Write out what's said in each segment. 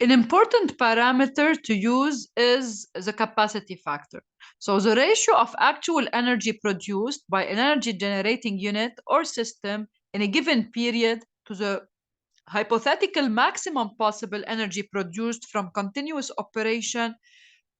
An important parameter to use is the capacity factor. So the ratio of actual energy produced by an energy generating unit or system in a given period to the hypothetical maximum possible energy produced from continuous operation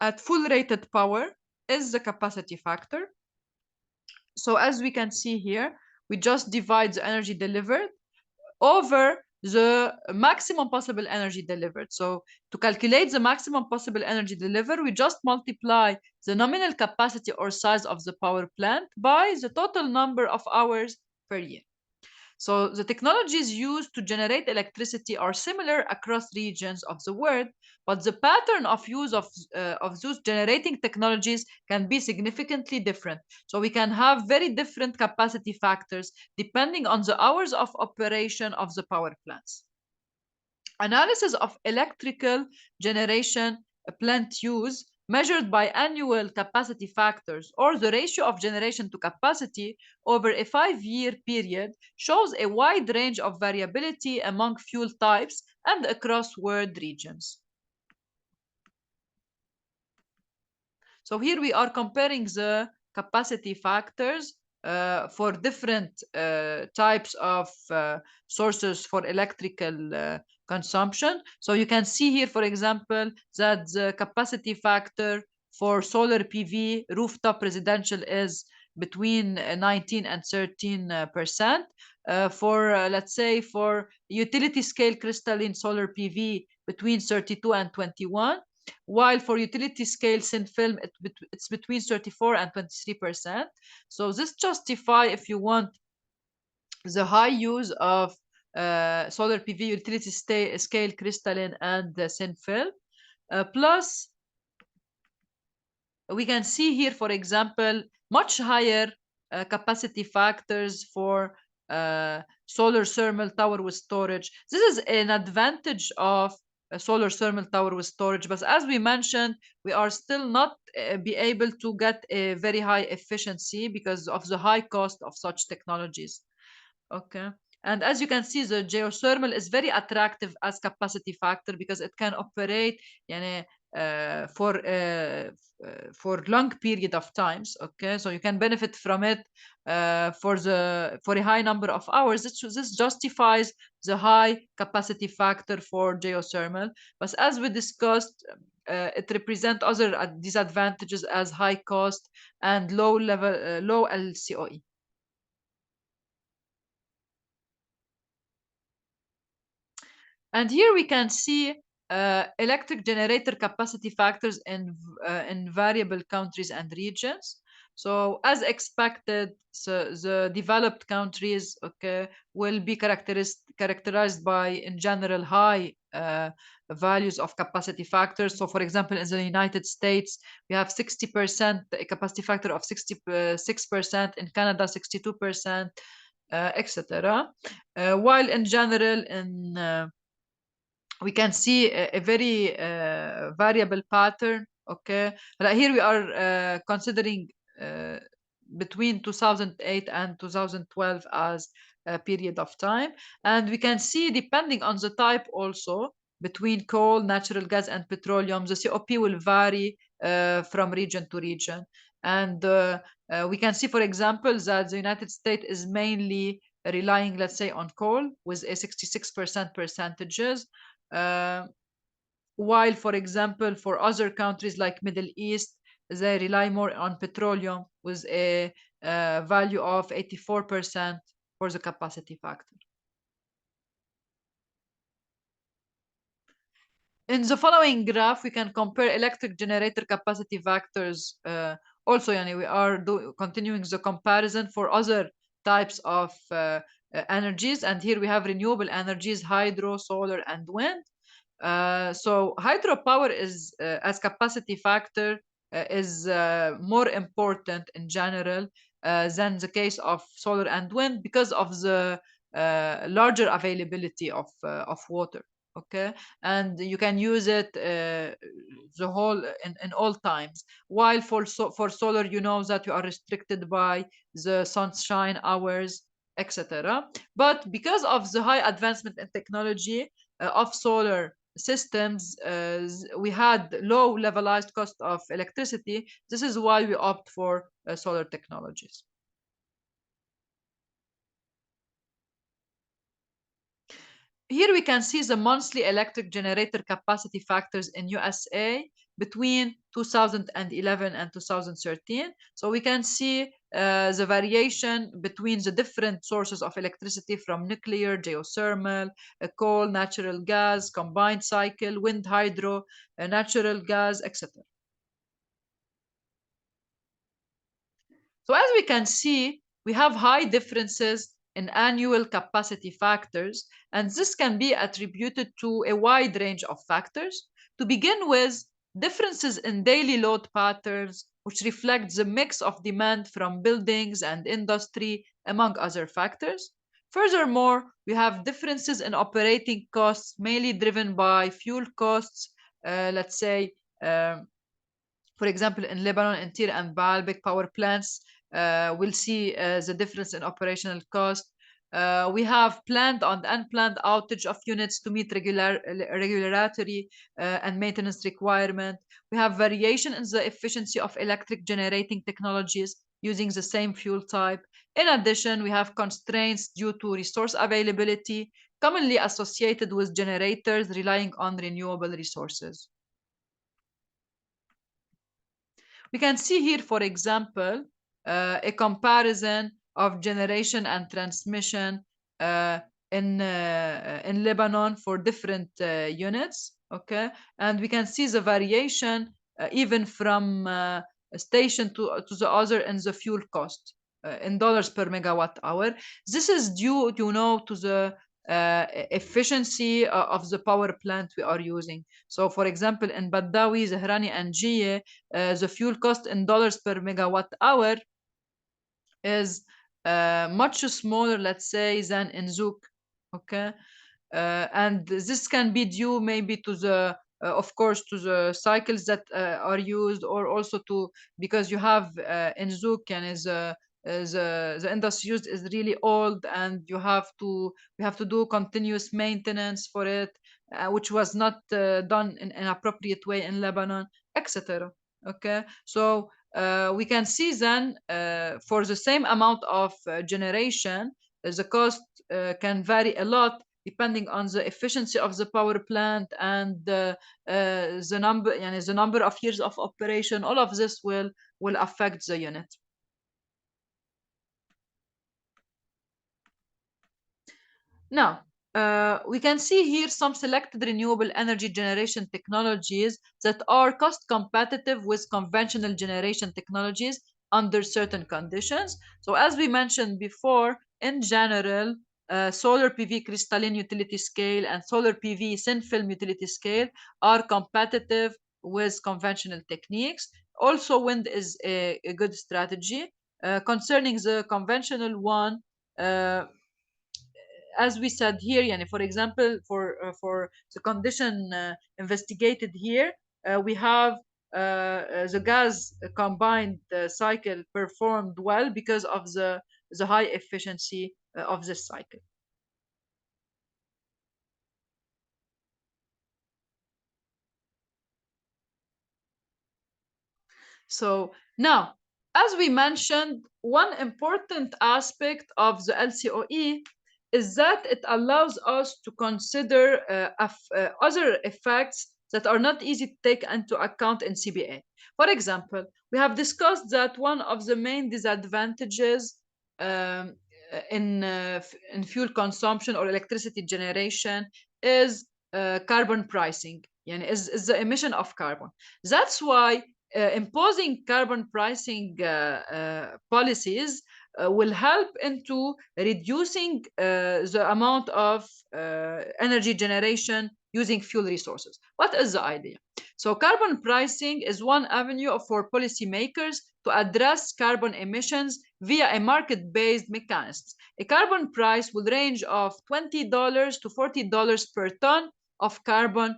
at full rated power is the capacity factor. So as we can see here, we just divide the energy delivered over the maximum possible energy delivered. So to calculate the maximum possible energy delivered, we just multiply the nominal capacity or size of the power plant by the total number of hours per year. So the technologies used to generate electricity are similar across regions of the world, but the pattern of use of those generating technologies can be significantly different. So we can have very different capacity factors depending on the hours of operation of the power plants. Analysis of electrical generation plant use measured by annual capacity factors or the ratio of generation to capacity over a 5-year period shows a wide range of variability among fuel types and across world regions. So here we are comparing the capacity factors for different types of sources for electrical consumption. So you can see here, for example, that the capacity factor for solar PV rooftop residential is between 19 and 13%. For let's say for utility scale crystalline solar PV between 32 and 21, while for utility scale thin film it's between 34 and 23%. So this justify, if you want, the high use of solar PV utility scale crystalline and thin film. Plus we can see here, for example, much higher capacity factors for solar thermal tower with storage. This is an advantage of a solar thermal tower with storage, but as we mentioned, we are still not be able to get a very high efficiency because of the high cost of such technologies. Okay. And as you can see, the geothermal is very attractive as capacity factor because it can operate يعني, for long period of times. Okay, so you can benefit from it for a high number of hours. This justifies the high capacity factor for geothermal. But as we discussed, it represents other disadvantages as high cost and low LCOE. And here we can see electric generator capacity factors in variable countries and regions. So as expected, the developed countries, okay, will be characterized by, in general, high values of capacity factors. So for example, in the United States, we have 60%, a capacity factor of 66%, in Canada, 62%, etc. While in general, we can see a very variable pattern. Okay, like here we are considering between 2008 and 2012 as a period of time, and we can see, depending on the type also, between coal, natural gas, and petroleum, the COP will vary from region to region. And we can see, for example, that the United States is mainly relying, let's say, on coal with a 66% percentages, uh, while, for example, for other countries like Middle East, they rely more on petroleum with a value of 84% for the capacity factor. In the following graph, we can compare electric generator capacity factors. Also, yani, we are continuing the comparison for other types of energies. And here we have renewable energies, hydro, solar, and wind. So hydropower is, as capacity factor, is more important in general than the case of solar and wind because of the larger availability of water. Okay, and you can use it the whole in all times. While for solar, you know that you are restricted by the sunshine hours, etc. But because of the high advancement in technology of solar systems, we had low levelized cost of electricity. This is why we opt for solar technologies. Here we can see the monthly electric generator capacity factors in USA between 2011 and 2013. So we can see the variation between the different sources of electricity from nuclear, geothermal, coal, natural gas, combined cycle, wind, hydro, natural gas, etc. So as we can see, we have high differences in annual capacity factors, and this can be attributed to a wide range of factors. To begin with, differences in daily load patterns, which reflect the mix of demand from buildings and industry, among other factors. Furthermore, we have differences in operating costs, mainly driven by fuel costs, let's say, um, for example, in Lebanon, in Tir and Baal, big power plants, we'll see the difference in operational cost. We have planned and unplanned outage of units to meet regulatory and maintenance requirement. We have variation in the efficiency of electric generating technologies using the same fuel type. In addition, we have constraints due to resource availability, commonly associated with generators relying on renewable resources. We can see here, for example, a comparison of generation and transmission uh, in Lebanon for different units. Okay, and we can see the variation even from a station to the other in the fuel cost in dollars per megawatt hour. This is due, to the efficiency of the power plant we are using. So, for example, in Baddawi, Zahrani, and Jie, the fuel cost in dollars per megawatt hour is much smaller, let's say, than in Zouk. Okay, and this can be due maybe to the of course to the cycles that are used, or also to because you have in Zouk and is the industry used is really old, and we have to do continuous maintenance for it, which was not done in an appropriate way in Lebanon, etc. Okay, so we can see then for the same amount of generation, the cost can vary a lot depending on the efficiency of the power plant and the number, yani the number of years of operation. All of this will affect the unit. Now, we can see here some selected renewable energy generation technologies that are cost competitive with conventional generation technologies under certain conditions. So, as we mentioned before, in general, solar PV crystalline utility scale and solar PV thin film utility scale are competitive with conventional techniques. Also, wind is a good strategy. Concerning the conventional one, uh, as we said here, yani for example, for the condition investigated here, we have the gas combined cycle performed well because of the high efficiency of this cycle. So now, as we mentioned, one important aspect of the LCOE is that it allows us to consider other effects that are not easy to take into account in CBA. For example, we have discussed that one of the main disadvantages um, in fuel consumption or electricity generation is carbon pricing, yani is the emission of carbon. That's why imposing carbon pricing policies will help into reducing the amount of energy generation using fuel resources. What is the idea? So carbon pricing is one avenue for policymakers to address carbon emissions via a market-based mechanism. A carbon price will range of $20 to $40 per ton of carbon,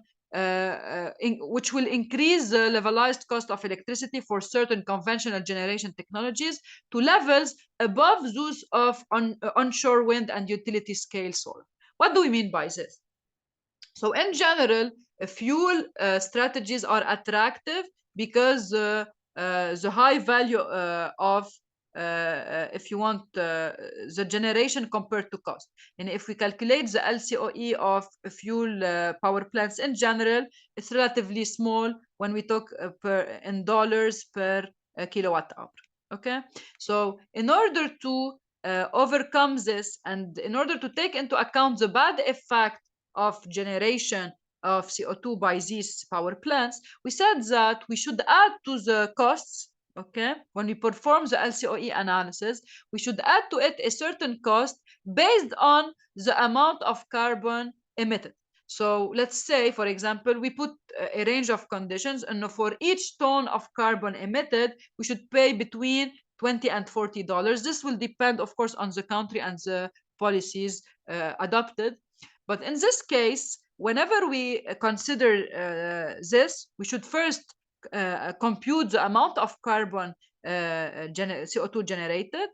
which will increase the levelized cost of electricity for certain conventional generation technologies to levels above those of onshore wind and utility scale solar. What do we mean by this? So in general, fuel strategies are attractive because the high value of if you want the generation compared to cost. And if we calculate the LCOE of fuel power plants in general, it's relatively small when we talk in dollars per kilowatt hour. Okay, so in order to overcome this, and in order to take into account the bad effect of generation of CO2 by these power plants, we said that we should add to the costs. Okay, when we perform the LCOE analysis, we should add to it a certain cost based on the amount of carbon emitted. So let's say, for example, we put a range of conditions, and for each ton of carbon emitted, we should pay between $20 and $40. This will depend, of course, on the country and the policies adopted. But in this case, whenever we consider this, we should first compute the amount of carbon CO2 generated,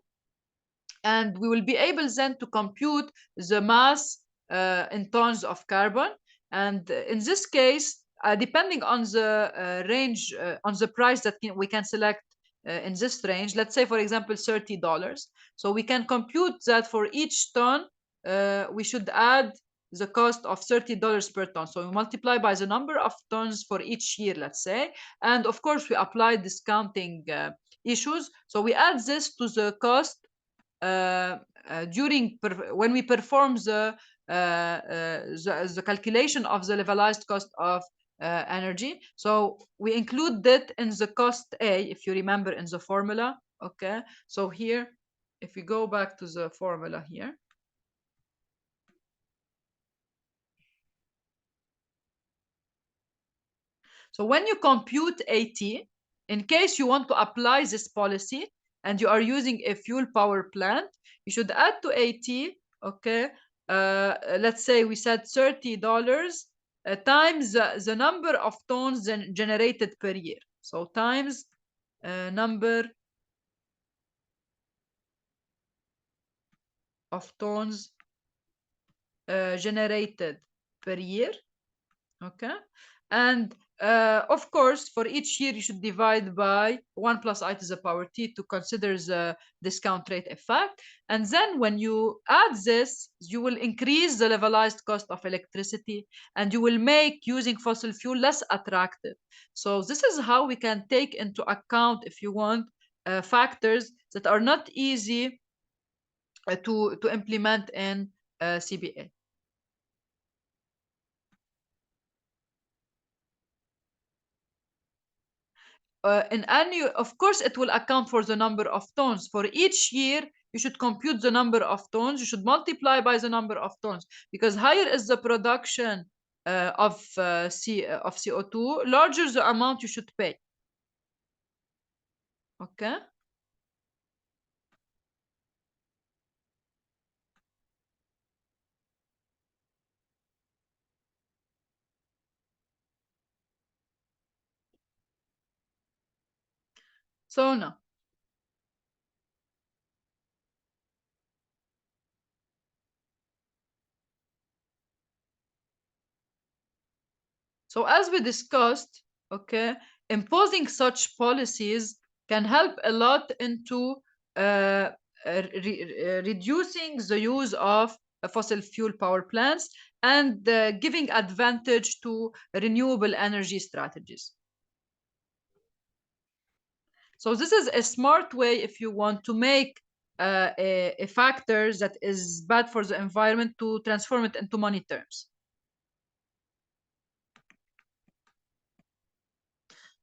and we will be able then to compute the mass in tons of carbon. And in this case, depending on the range, on the price that we can select in this range, let's say, for example, $30. So we can compute that for each ton, we should add the cost of $30 per ton. So we multiply by the number of tons for each year, let's say. And of course, we apply discounting issues. So we add this to the cost when we perform the calculation of the levelized cost of energy. So we include that in the cost A, if you remember, in the formula. Okay, so here, if we go back to the formula here, so when you compute AT, in case you want to apply this policy and you are using a fuel power plant, you should add to AT, okay, let's say we said $30 times the number of tons generated per year. So times number of tons generated per year, okay? And of course, for each year, you should divide by 1 plus I to the power t to consider the discount rate effect. And then when you add this, you will increase the levelized cost of electricity, and you will make using fossil fuel less attractive. So this is how we can take into account, if you want, factors that are not easy to implement in CBA. In annual, of course, it will account for the number of tons. For each year, you should compute the number of tons. You should multiply by the number of tons, because higher is the production of CO2, larger the amount you should pay. Okay. So now, so as we discussed, okay, imposing such policies can help a lot into reducing the use of fossil fuel power plants and giving advantage to renewable energy strategies. So this is a smart way if you want to make a factor that is bad for the environment to transform it into money terms.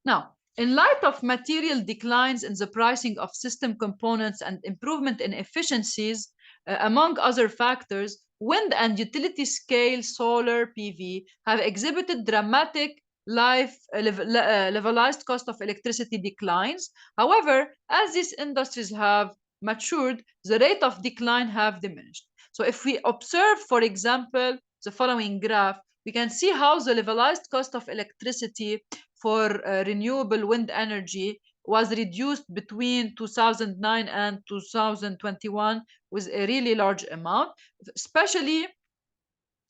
Now, in light of material declines in the pricing of system components and improvement in efficiencies, among other factors, wind and utility scale solar PV have exhibited dramatic levelized cost of electricity declines. However, as these industries have matured, the rate of decline have diminished. So if we observe, for example, the following graph, we can see how the levelized cost of electricity for renewable wind energy was reduced between 2009 and 2021 with a really large amount, especially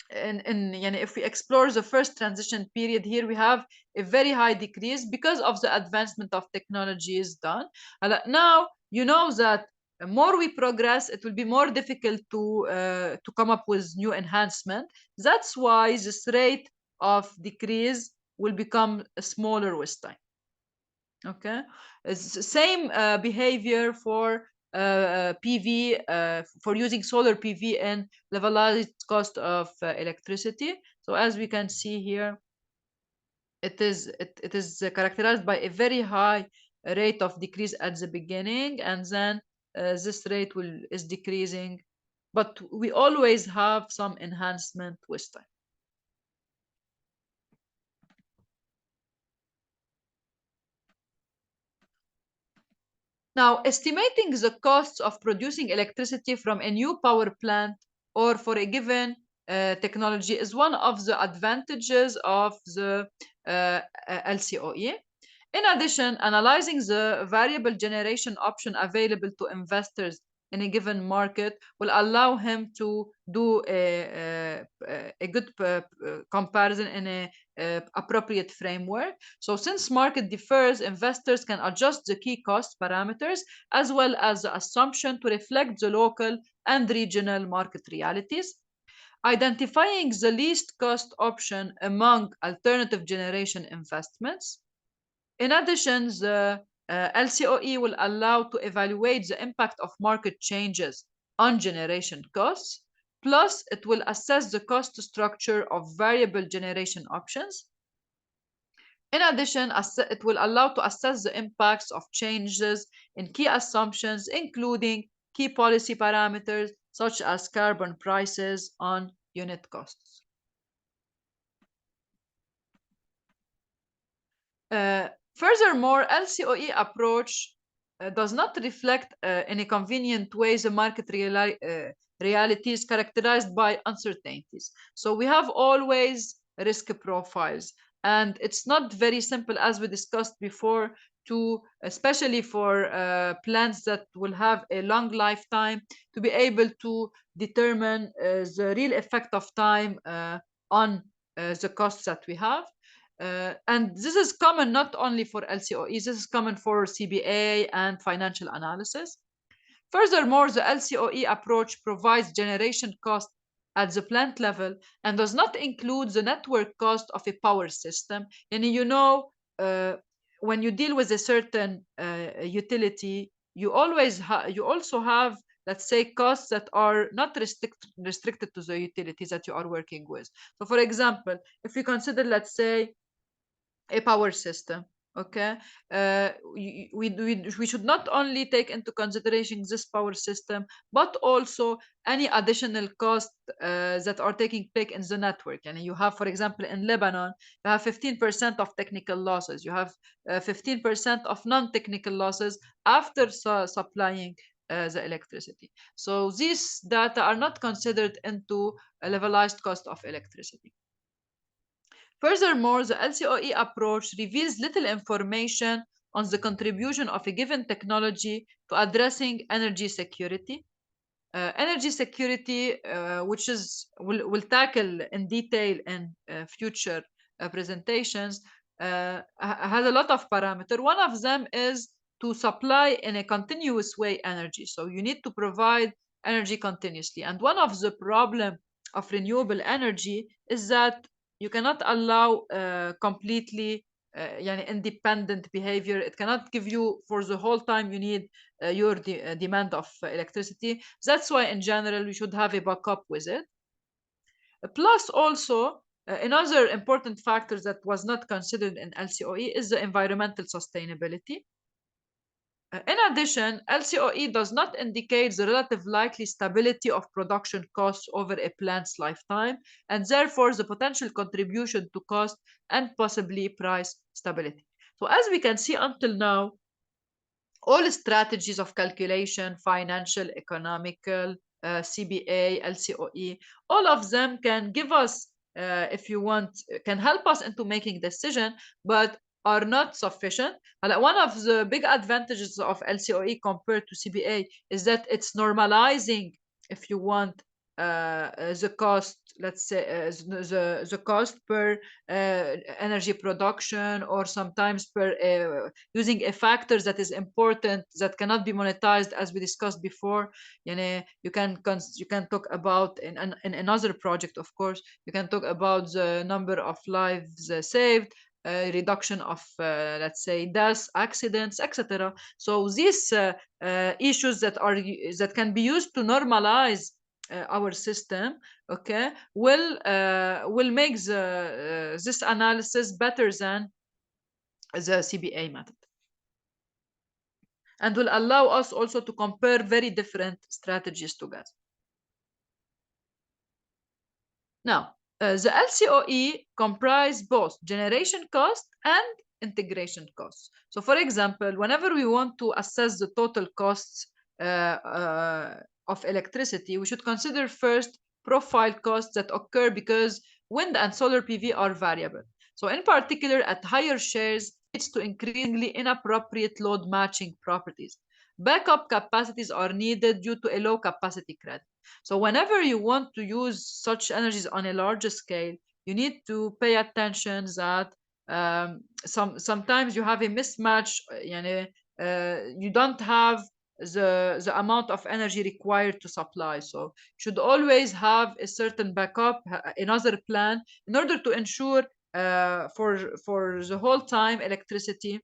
if we explore the first transition period here, we have a very high decrease because of the advancement of technologies done. Now you know that more we progress, it will be more difficult to come up with new enhancement. That's why this rate of decrease will become smaller with time. Okay, it's the same behavior for PV, for using solar PV and levelized cost of electricity. So as we can see here, it is characterized by a very high rate of decrease at the beginning, and then this rate will is decreasing, but we always have some enhancement with time. Now, estimating the costs of producing electricity from a new power plant or for a given technology is one of the advantages of the LCOE. In addition, analyzing the variable generation option available to investors in a given market will allow him to do a good comparison in a appropriate framework. So since market differs, investors can adjust the key cost parameters as well as the assumption to reflect the local and regional market realities. Identifying the least cost option among alternative generation investments. In addition, the LCOE will allow to evaluate the impact of market changes on generation costs. Plus, it will assess the cost structure of variable generation options. In addition, it will allow to assess the impacts of changes in key assumptions, including key policy parameters such as carbon prices on unit costs. Furthermore, LCOE approach does not reflect in a convenient way the market realities characterized by uncertainties. So we have always risk profiles, and it's not very simple as we discussed before to, especially for plants that will have a long lifetime, to be able to determine the real effect of time on the costs that we have. And this is common not only for LCOE, this is common for CBA and financial analysis. Furthermore, the LCOE approach provides generation cost at the plant level and does not include the network cost of a power system. And when you deal with a certain utility, you also have, let's say, costs that are not restricted to the utilities that you are working with. So, for example, if we consider, let's say, a power system, okay, we should not only take into consideration this power system but also any additional costs that are taking place in the network. And you have, for example, in Lebanon, you have 15% of technical losses, you have 15% of non-technical losses after supplying the electricity. So these data are not considered into a levelized cost of electricity. Furthermore, the LCOE approach reveals little information on the contribution of a given technology to addressing energy security. Energy security, which will tackle in detail in future presentations, has a lot of parameters. One of them is to supply in a continuous way energy. So you need to provide energy continuously. And one of the problem of renewable energy is that you cannot allow completely independent behavior. It cannot give you for the whole time you need your demand of electricity. That's why in general we should have a backup with it. Plus also another important factor that was not considered in LCOE is the environmental sustainability. In addition, LCOE does not indicate the relative likely stability of production costs over a plant's lifetime, and therefore the potential contribution to cost and possibly price stability. So as we can see until now, all strategies of calculation, financial, economical, CBA, LCOE, all of them can give us, if you want, can help us into making decision, but are not sufficient. One of the big advantages of LCOE compared to CBA is that it's normalizing, if you want, the cost, let's say, the cost per energy production, or sometimes per using a factor that is important that cannot be monetized, as we discussed before. You can talk about in another project, of course, you can talk about the number of lives saved, reduction of, let's say, deaths, accidents, etc. So these issues that can be used to normalize our system, okay, will make this analysis better than the CBA method, and will allow us also to compare very different strategies together. Now, the LCOE comprise both generation cost and integration costs. So, for example, whenever we want to assess the total costs of electricity, we should consider first profile costs that occur because wind and solar PV are variable. So, in particular, at higher shares, it's to increasingly inappropriate load matching properties. Backup capacities are needed due to a low capacity credit. So whenever you want to use such energies on a larger scale, you need to pay attention that sometimes you have a mismatch. You don't have the amount of energy required to supply. So you should always have a certain backup, another plan, in order to ensure for the whole time electricity.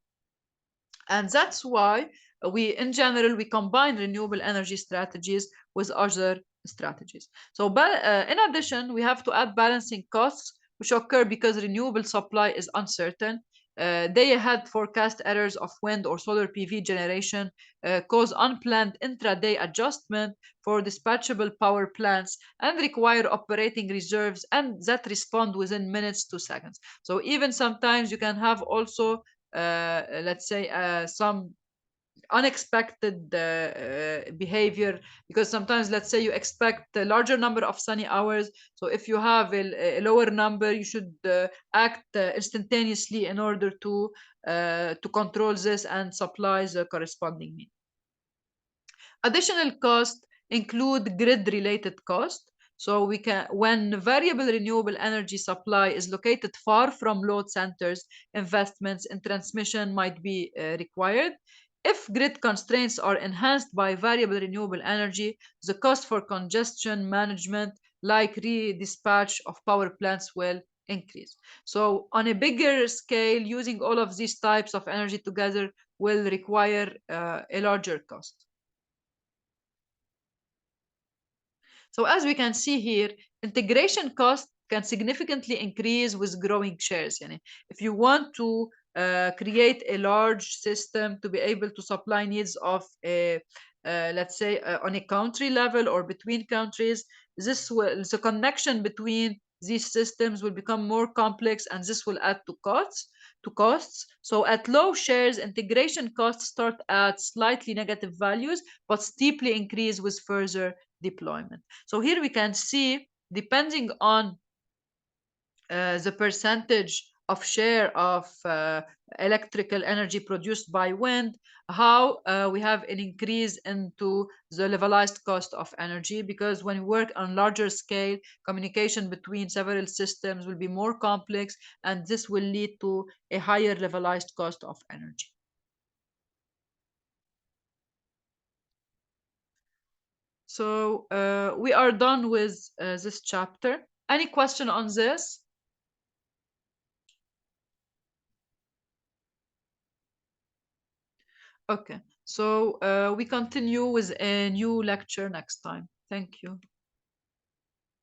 And that's why in general, we combine renewable energy strategies with other strategies. So, in addition, we have to add balancing costs, which occur because renewable supply is uncertain. Day ahead forecast errors of wind or solar PV generation cause unplanned intraday adjustment for dispatchable power plants and require operating reserves and that respond within minutes to seconds. So even sometimes you can have also let's say some unexpected behavior, because sometimes, let's say, you expect a larger number of sunny hours. So if you have a lower number, you should act instantaneously in order to control this and supply the corresponding need. Additional costs include grid-related costs. So when variable renewable energy supply is located far from load centers, investments in transmission might be required. If grid constraints are enhanced by variable renewable energy, the cost for congestion management, like redispatch of power plants, will increase. So on a bigger scale, using all of these types of energy together will require a larger cost. So as we can see here, integration cost can significantly increase with growing shares. If you want to create a large system to be able to supply needs of let's say on a country level or between countries, the connection between these systems will become more complex, and this will add to costs. So at low shares, integration costs start at slightly negative values, but steeply increase with further deployment. So here we can see, depending on the percentage of share of electrical energy produced by wind, how we have an increase into the levelized cost of energy, because when we work on larger scale, communication between several systems will be more complex, and this will lead to a higher levelized cost of energy. So we are done with this chapter. Any question on this? Okay, so we continue with a new lecture next time. Thank you.